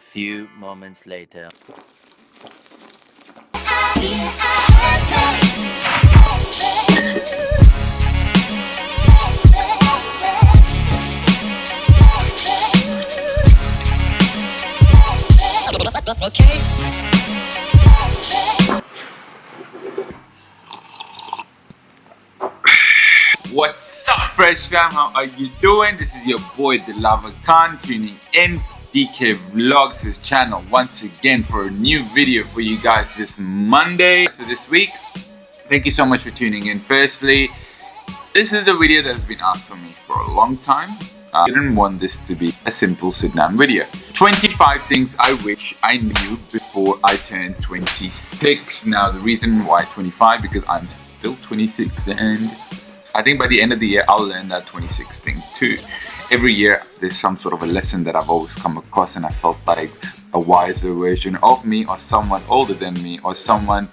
few moments later. Okay. What's up, Fresh Fam? How are you doing? This is your boy, The Lava Khan, tuning in DK Vlogs' channel once again for a new video for you guys this Monday. For this week, thank you so much for tuning in. Firstly, this is the video that has been asked for me for a long time. I didn't want this to be a simple sit-down video. 25 things I wish I knew before I turned 26. Now, the reason why 25, because I'm still 26 and I think by the end of the year, I'll learn that 26 thing too. Every year, there's some sort of a lesson that I've always come across, and I felt like a wiser version of me, or someone older than me, or someone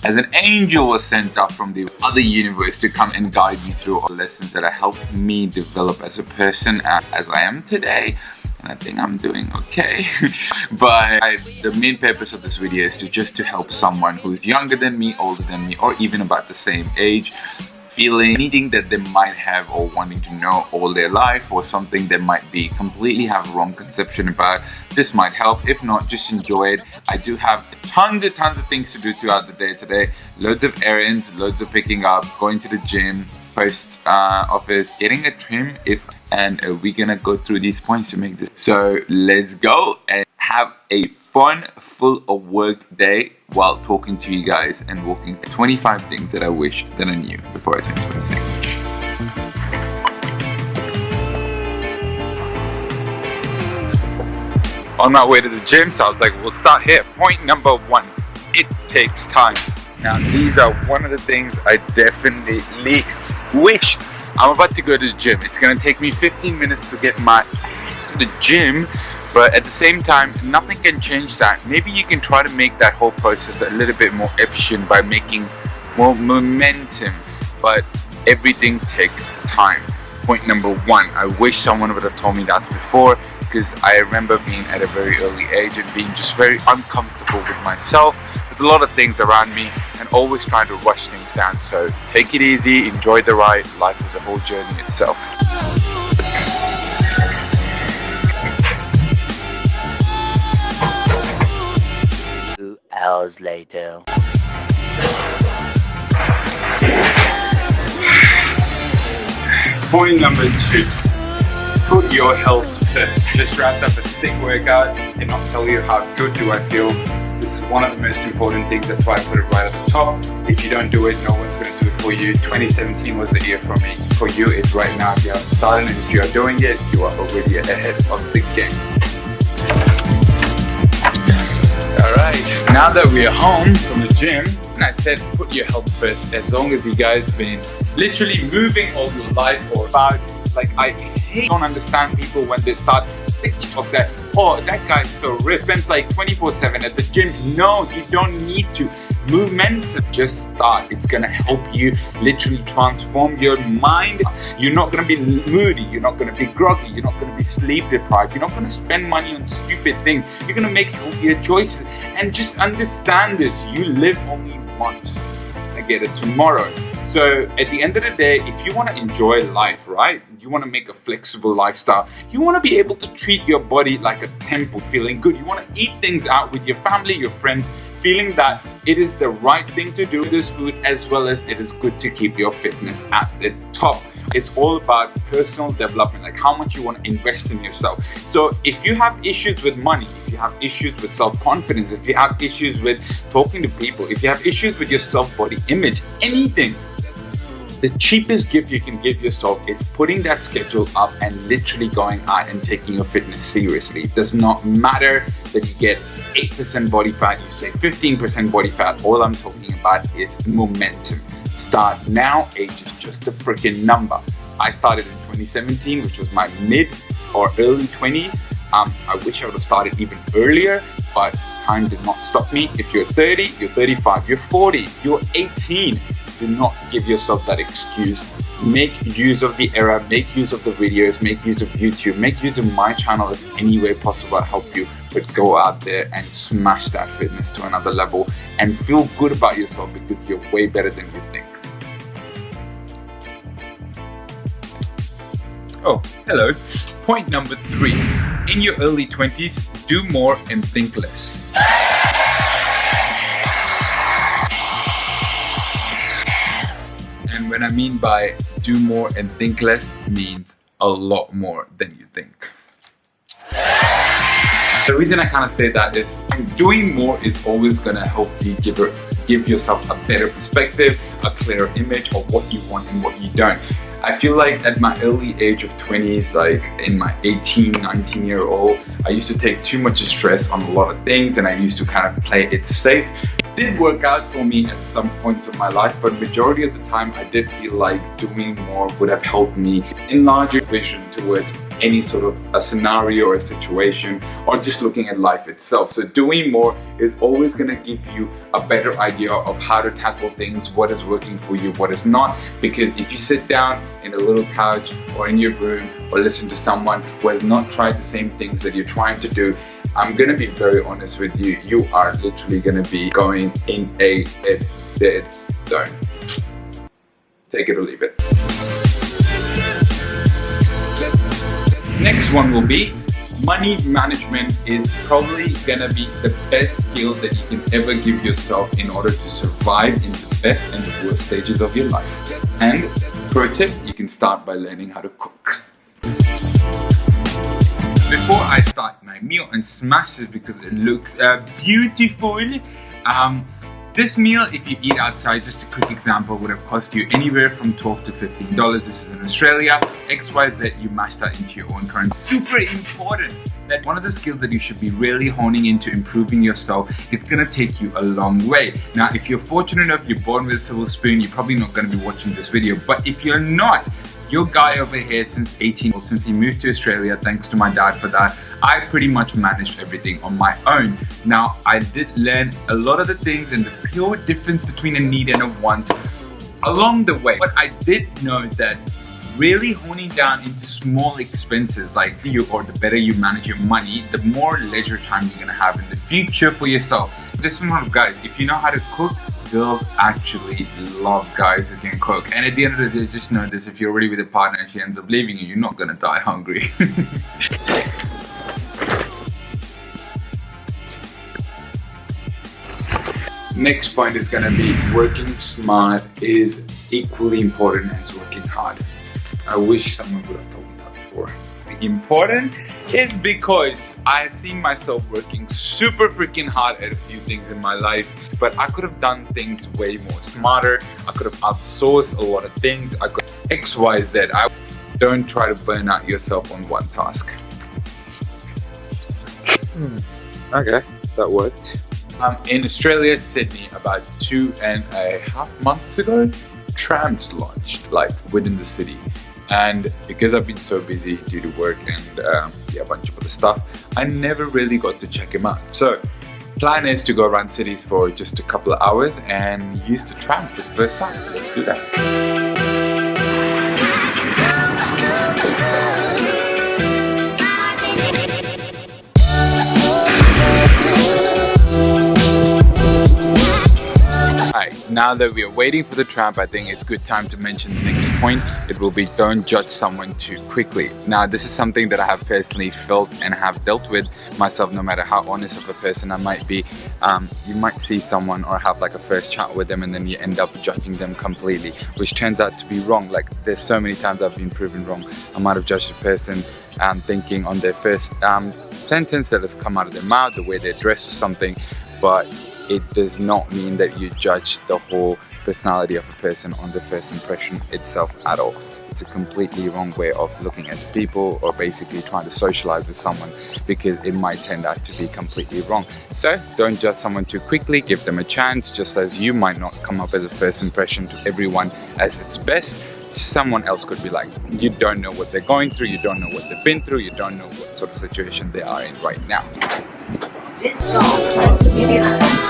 as an angel was sent up from the other universe to come and guide me through all the lessons that have helped me develop as a person as I am today. And I think I'm doing okay. But the main purpose of this video is to help someone who's younger than me, older than me, or even about the same age, feeling anything that they might have or wanting to know all their life, or something they might be completely have a wrong conception about. This might help. If not, just enjoy it. I do have tons of things to do throughout the day today. Loads of errands, loads of picking up, going to the gym, post office, getting a trim, and we're gonna go through these points to make this. So let's go and have a fun, full of work day while talking to you guys and walking 25 things that I wish that I knew before I turned 26. On my way to the gym, so I was like, we'll start here. Point number 1, it takes time. Now, these are one of the things I definitely wish. I'm about to go to the gym. It's gonna take me 15 minutes to get my ass to the gym, but at the same time, nothing can change that. Maybe you can try to make that whole process a little bit more efficient by making more momentum, but everything takes time. Point number 1, I wish someone would have told me that before, because I remember being at a very early age and being just very uncomfortable with myself, with a lot of things around me, and always trying to rush things down. So take it easy, enjoy the ride. Life is a whole journey itself. Hours later. Point number 2, put your health first. Just wrapped up a sick workout and I'll tell you how good do I feel. This is one of the most important things, that's why I put it right at the top. If you don't do it, no one's going to do it for you. 2017 was the year for me. For you, it's right now. If you haven't started, and if you are doing it, you are already ahead of the game. Alright, now that we're home from the gym, and I said put your health first, as long as you guys been literally moving all your life or about, like, don't understand people when they start thinking of that, oh, that guy's so ripped, spends like 24/7 at the gym. No, you don't need to. Momentum, just start. It's gonna help you literally transform your mind. You're not gonna be moody, you're not gonna be groggy, you're not gonna be sleep deprived, you're not gonna spend money on stupid things, you're gonna make healthier choices. And just understand this, you live only once. I get it tomorrow. So at the end of the day, if you want to enjoy life, right? You want to make a flexible lifestyle. You want to be able to treat your body like a temple, feeling good. You want to eat things out with your family, your friends, feeling that it is the right thing to do with this food, as well as it is good to keep your fitness at the top. It's all about personal development, like how much you want to invest in yourself. So if you have issues with money, if you have issues with self-confidence, if you have issues with talking to people, if you have issues with your self-body image, anything, the cheapest gift you can give yourself is putting that schedule up and literally going out and taking your fitness seriously. It does not matter that you get 8% body fat, you say 15% body fat. All I'm talking about is momentum. Start now. Age is just a freaking number. I started in 2017, which was my mid or early 20s. I wish I would have started even earlier, but time did not stop me. If you're 30, you're 35, you're 40, you're 18. Do not give yourself that excuse. Make use of the era, make use of the videos, make use of YouTube, make use of my channel if any way possible to help you but go out there and smash that fitness to another level and feel good about yourself because you're way better than you think. Oh, hello. Point number 3. In your early 20s, do more and think less. And what I mean by do more and think less means a lot more than you think. The reason I kind of say that is doing more is always going to help you give yourself a better perspective, a clearer image of what you want and what you don't. I feel like at my early age of 20s, like in my 18, 19-year-old, I used to take too much stress on a lot of things and I used to kind of play it safe. It did work out for me at some points of my life, but majority of the time I did feel like doing more would have helped me enlarge your vision towards any sort of a scenario or a situation, or just looking at life itself. So doing more is always going to give you a better idea of how to tackle things, what is working for you, what is not. Because if you sit down in a little couch or in your room or listen to someone who has not tried the same things that you're trying to do, I'm going to be very honest with you, you are literally going to be going in a dead zone. Take it or leave it. Next one will be money management is probably gonna be the best skill that you can ever give yourself in order to survive in the best and the worst stages of your life. And pro tip, you can start by learning how to cook. Before I start my meal and smash it because it looks beautiful, this meal, if you eat outside, just a quick example, would have cost you anywhere from $12 to $15. This is in Australia. XYZ, you mash that into your own currency. Super important that one of the skills that you should be really honing into improving yourself, it's gonna take you a long way. Now, if you're fortunate enough, you're born with a silver spoon, you're probably not gonna be watching this video. But if you're not, your guy over here since 18, since he moved to Australia, thanks to my dad for that, I pretty much managed everything on my own. Now, I did learn a lot of the things and the pure difference between a need and a want along the way. But I did know that really honing down into small expenses like the better you manage your money, the more leisure time you're gonna have in the future for yourself. This one, guys, if you know how to cook, girls actually love guys who can cook. And at the end of the day, just know this, if you're already with a partner and she ends up leaving you, you're not gonna die hungry. Next point is gonna be working smart is equally important as working hard. I wish someone would have told me that before. Important is because I have seen myself working super freaking hard at a few things in my life, but I could have done things way more smarter. I could have outsourced a lot of things. I could XYZ. Don't try to burn out yourself on one task. Okay, that worked. In Australia, Sydney, about 2.5 months ago, trams launched like within the city. And because I've been so busy due to work and a bunch of other stuff, I never really got to check him out. So plan is to go around cities for just a couple of hours and use the tram for the first time. So let's do that. Now that we are waiting for the tram, I think it's good time to mention the next point. It will be don't judge someone too quickly. Now, this is something that I have personally felt and have dealt with myself, no matter how honest of a person I might be. You might see someone or have like a first chat with them and then you end up judging them completely, which turns out to be wrong. Like there's so many times I've been proven wrong. I might have judged a person thinking on their first sentence that has come out of their mouth, the way they dress or something, but it does not mean that you judge the whole personality of a person on the first impression itself at all. It's a completely wrong way of looking at people or basically trying to socialize with someone, because it might turn out to be completely wrong. So don't judge someone too quickly, give them a chance, just as you might not come up as a first impression to everyone as its best. Someone else could be like, you don't know what they're going through, you don't know what they've been through, you don't know what sort of situation they are in right now. This song will give you a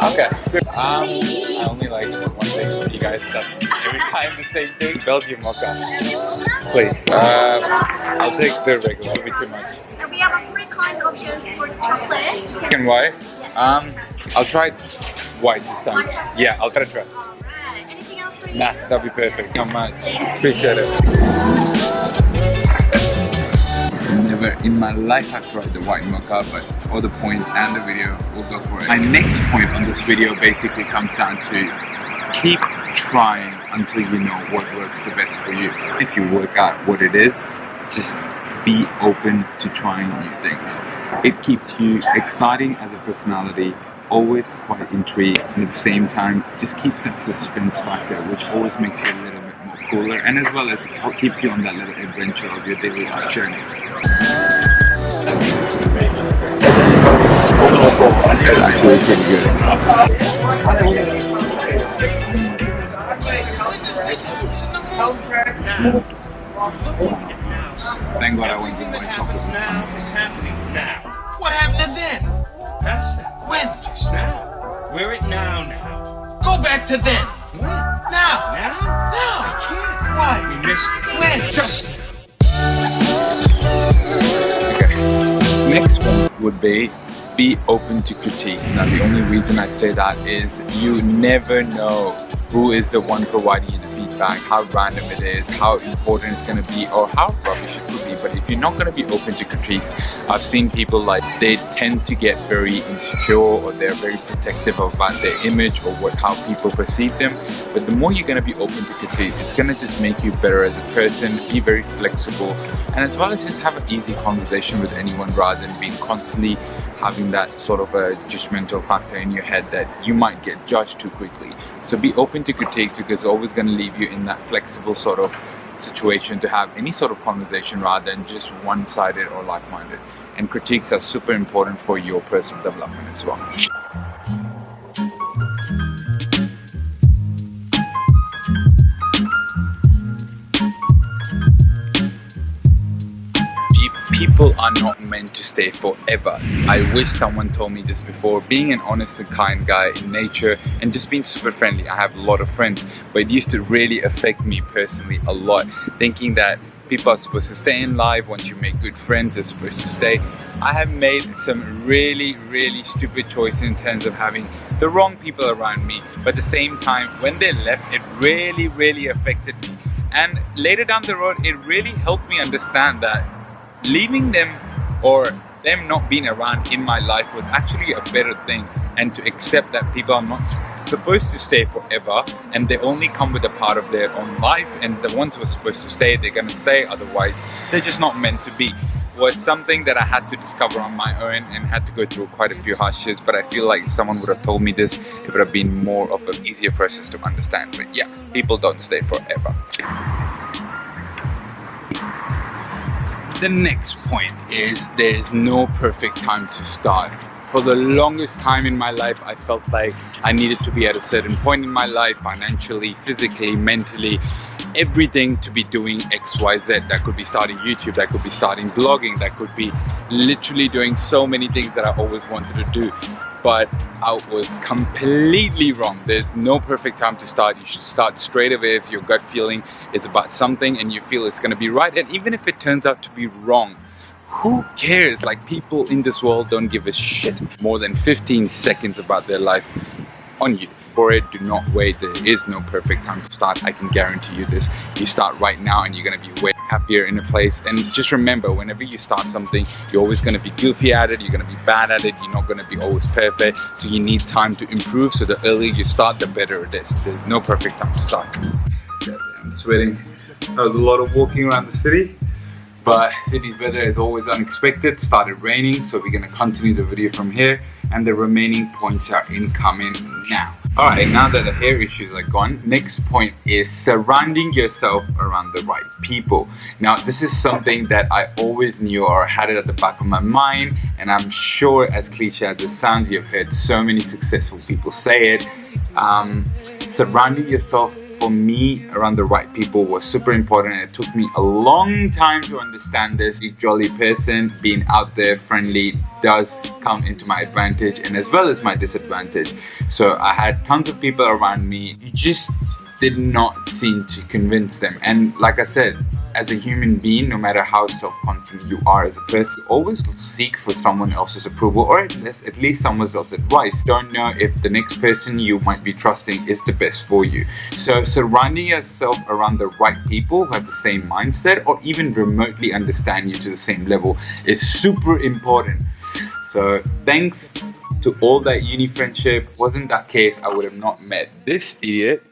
Okay, good. I only like one thing. You guys, that's every time the same thing. Belgian mocha. Please. I'll take the regular. Maybe too much. And we have 3 kinds of options for chocolate. Black and white. I'll try white this time. White chocolate? Yeah, I'll try. Alright, anything else for you? Nah, that'll be perfect. Not much. Appreciate it. Never in my life have tried the white mocha, but for the point and the video, we'll go for it. My next point on this video basically comes down to keep trying until you know what works the best for you. If you work out what it is, just be open to trying new things. It keeps you exciting as a personality, always quite intrigued, and at the same time just keeps that suspense factor, which always makes you a little bit more cooler, and as well as keeps you on that little adventure of your daily life journey. It's actually pretty good. Thank God I went with white chocolate this time. What's happening now? What happened to then? Past that. When? Just now. We're at now. Go back to then. When? Now. Now? Now. I can't. Why? We missed it. When? Just Okay. Next one would be open to critiques. Now the only reason I say that is you never know who is the one providing you the feedback, how random it is, how important it's going to be, or how rubbish it could be. But if you're not going to be open to critiques, I've seen people like they tend to get very insecure, or they're very protective about their image or how people perceive them. But the more you're going to be open to critique, it's going to just make you better as a person, be very flexible, and as well as just have an easy conversation with anyone rather than being constantly having that sort of a judgmental factor in your head that you might get judged too quickly. So be open to critiques, because it's always going to leave you in that flexible sort of situation to have any sort of conversation rather than just one-sided or like-minded. And critiques are super important for your personal development as well. People are not meant to stay forever. I wish someone told me this before. Being an honest and kind guy in nature and just being super friendly, I have a lot of friends, but it used to really affect me personally a lot, thinking that people are supposed to stay in life. Once you make good friends, they're supposed to stay. I have made some really stupid choices in terms of having the wrong people around me, but at the same time, when they left, it really affected me. And later down the road, it really helped me understand that leaving them or them not being around in my life was actually a better thing, and to accept that people are not supposed to stay forever and they only come with a part of their own life, and the ones who are supposed to stay, they're going to stay, otherwise they're just not meant to be, was something that I had to discover on my own and had to go through quite a few hardships. But I feel like if someone would have told me this, it would have been more of an easier process to understand. But yeah, people don't stay forever. The next point is there is no perfect time to start. For the longest time in my life, I felt like I needed to be at a certain point in my life, financially, physically, mentally, everything to be doing X, Y, Z. That could be starting YouTube, that could be starting blogging, that could be literally doing so many things that I always wanted to do. But I was completely wrong. There's no perfect time to start. You should start straight away if your gut feeling is about something and you feel it's going to be right. And even if it turns out to be wrong, who cares? Like, people in this world don't give a shit more than 15 seconds about their life on you. For it, do not wait. There is no perfect time to start. I can guarantee you this. You start right now and you're going to be way happier in a place. And just remember, whenever you start something, you're always going to be goofy at it, you're going to be bad at it, you're not going to be always perfect. So you need time to improve. So the earlier you start, the better it is. There's no perfect time to start. I'm sweating. That was a lot of walking around the city. But city's weather is always unexpected. Started raining, so we're going to continue the video from here, and the remaining points are incoming now. Alright, now that the hair issues are gone, next point is surrounding yourself around the right people. Now, this is something that I always knew or had it at the back of my mind, and I'm sure, as cliche as it sounds, you've heard so many successful people say it. Surrounding yourself for me, around the right people was super important. It took me a long time to understand this. A jolly person, being out there, friendly, does come into my advantage and as well as my disadvantage. So I had tons of people around me. You just did not seem to convince them. And like I said, as a human being, no matter how self-confident you are as a person, always seek for someone else's approval, or at least someone else's advice. Don't know if the next person you might be trusting is the best for you. So surrounding yourself around the right people who have the same mindset or even remotely understand you to the same level is super important. So thanks to all that uni friendship. Wasn't that case, I would have not met this idiot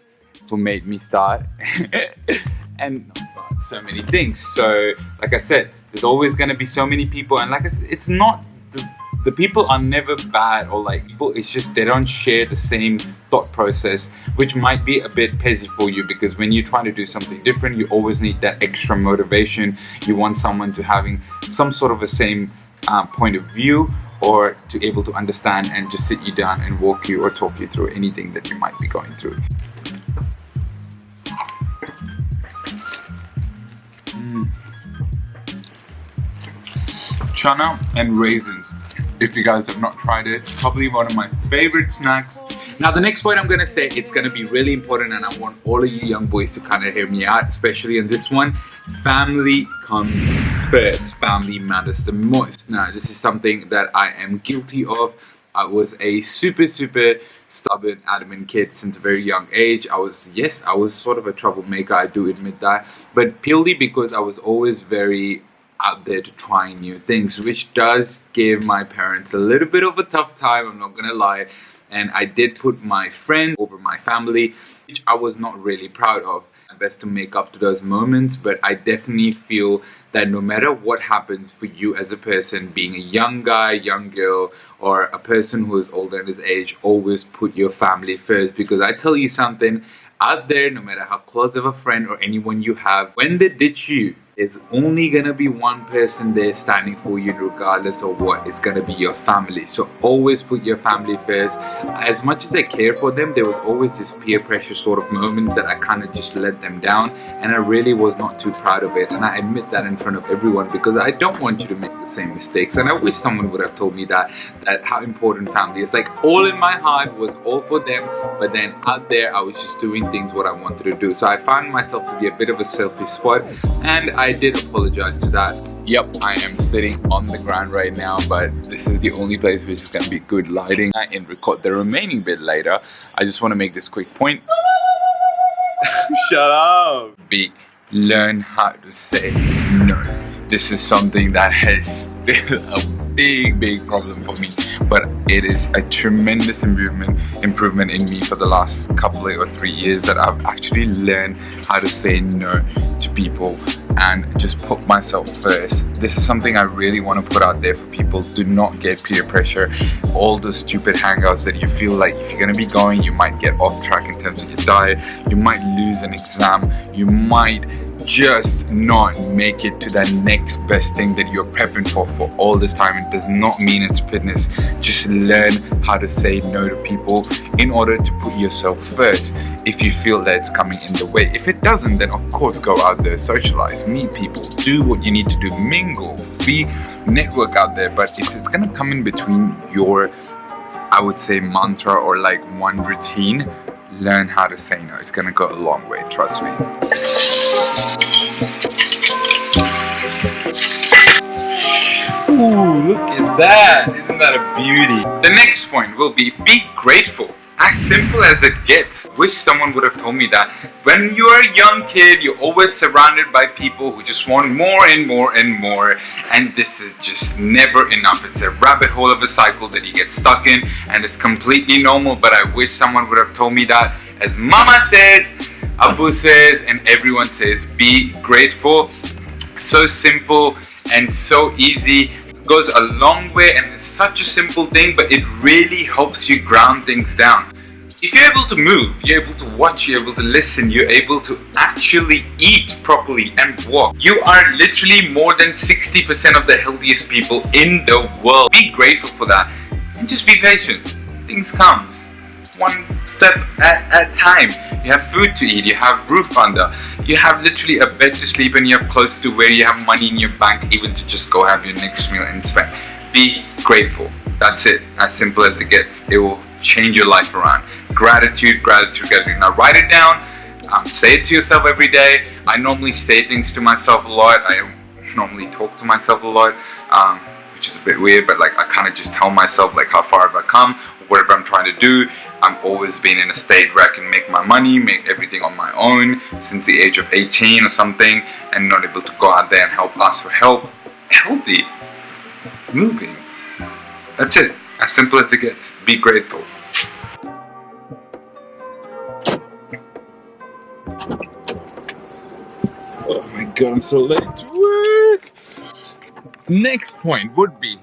who made me start and not start so many things. So like I said, there's always going to be so many people, and like I said, it's not the people are never bad or like people, it's just they don't share the same thought process, which might be a bit pesky for you, because when you're trying to do something different, you always need that extra motivation. You want someone to having some sort of a same point of view, or to able to understand and just sit you down and walk you or talk you through anything that you might be going through. Chana and raisins. If you guys have not tried it, probably one of my favorite snacks. Now the next point I'm going to say, it's going to be really important, and I want all of you young boys to kind of hear me out, especially in this one. Family comes first. Family matters the most. Now this is something that I am guilty of. I was a super stubborn, adamant kid since a very young age. I was sort of a troublemaker, I do admit that, but purely because I was always very out there to try new things, which does give my parents a little bit of a tough time, I'm not gonna lie. And I did put my friend over my family, which I was not really proud of. My best to make up to those moments, but I definitely feel that no matter what happens for you as a person, being a young guy, young girl, or a person who is older in his age, always put your family first. Because I tell you something, out there, no matter how close of a friend or anyone you have, when they ditch you, there's only gonna be one person there standing for you regardless of what. It's gonna be your family. So always put your family first. As much as I care for them, there was always this peer pressure sort of moments that I kind of just let them down, and I really was not too proud of it. And I admit that in front of everyone, because I don't want you to make the same mistakes. And I wish someone would have told me that how important family is. Like, all in my heart was all for them, but then out there I was just doing things what I wanted to do. So I found myself to be a bit of a selfish spot, and I did apologize to that. Yep, I am sitting on the ground right now, but this is the only place which is going to be good lighting. I can record the remaining bit later. I just want to make this quick point. Shut up! Learn how to say no. This is something that has been a big problem for me, but it is a tremendous improvement in me for the last couple or 3 years, that I've actually learned how to say no to people and just put myself first. This is something I really want to put out there for people. Do not get peer pressure. All the stupid hangouts that you feel like if you're going to be going, you might get off track in terms of your diet, you might lose an exam, you might just not make it to that next best thing that you're prepping for all this time. It does not mean it's fitness. Just learn how to say no to people in order to put yourself first. If you feel that it's coming in the way, if it doesn't, then of course go out there, socialize, meet people, do what you need to do, mingle, be network out there. But if it's gonna come in between your, I would say, mantra or like one routine, learn how to say no. It's gonna go a long way, trust me. Ooh, look at that! Isn't that a beauty? The next point will be grateful. As simple as it gets. Wish someone would have told me that. When you are a young kid, you're always surrounded by people who just want more and more and more, and this is just never enough. It's a rabbit hole of a cycle that you get stuck in, and it's completely normal. But I wish someone would have told me that. As Mama says, Abu says, and everyone says, be grateful. So simple and so easy. Goes a long way, and it's such a simple thing, but it really helps you ground things down. If you're able to move, you're able to watch, you're able to listen, you're able to actually eat properly and walk, you are literally more than 60% of the healthiest people in the world. Be grateful for that, and just be patient. Things comes one step at a time. You have food to eat, you have roof under, you have literally a bed to sleep, and you have clothes to wear, you have money in your bank even to just go have your next meal and spend. Be grateful. That's it. As simple as it gets. It will change your life around. Gratitude, gratitude, gratitude. Now write it down. Say it to yourself every day. I normally say things to myself a lot. I normally talk to myself a lot, which is a bit weird, but like I kind of just tell myself like how far have I come, whatever I'm trying to do. I've always been in a state where I can make my money, make everything on my own since the age of 18 or something, and not able to go out there and help, ask for help. Healthy, moving. That's it. As simple as it gets. Be grateful. Oh my god, I'm so late to work. Next point would be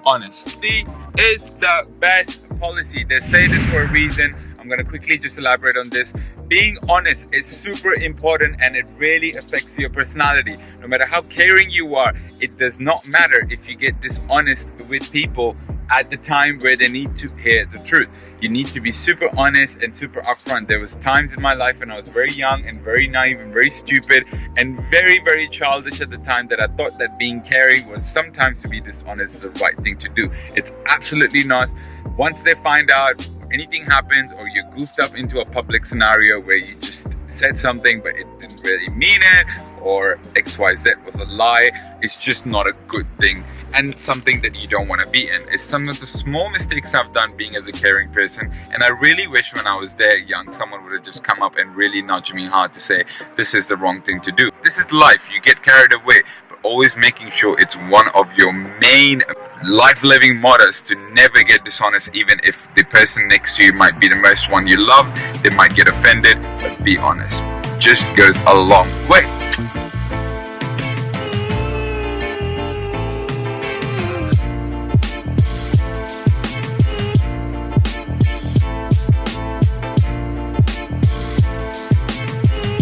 honesty is the best policy. They say this for a reason. I'm going to quickly just elaborate on this. Being honest is super important, and it really affects your personality. No matter how caring you are, it does not matter if you get dishonest with people at the time where they need to hear the truth. You need to be super honest and super upfront. There was times in my life when I was very young and very naive and very stupid and very, very childish at the time that I thought that being caring was sometimes to be dishonest the right thing to do. It's absolutely not. Once they find out, anything happens, or you're goofed up into a public scenario where you just said something but it didn't really mean it, or XYZ was a lie, it's just not a good thing and something that you don't want to be in. It's some of the small mistakes I've done being as a caring person, and I really wish when I was there young someone would have just come up and really nudged me hard to say this is the wrong thing to do. This is life, you get carried away, but always making sure it's one of your main life living mottos to never get dishonest, even if the person next to you might be the most one you love. They might get offended, but be honest. Just goes a long way.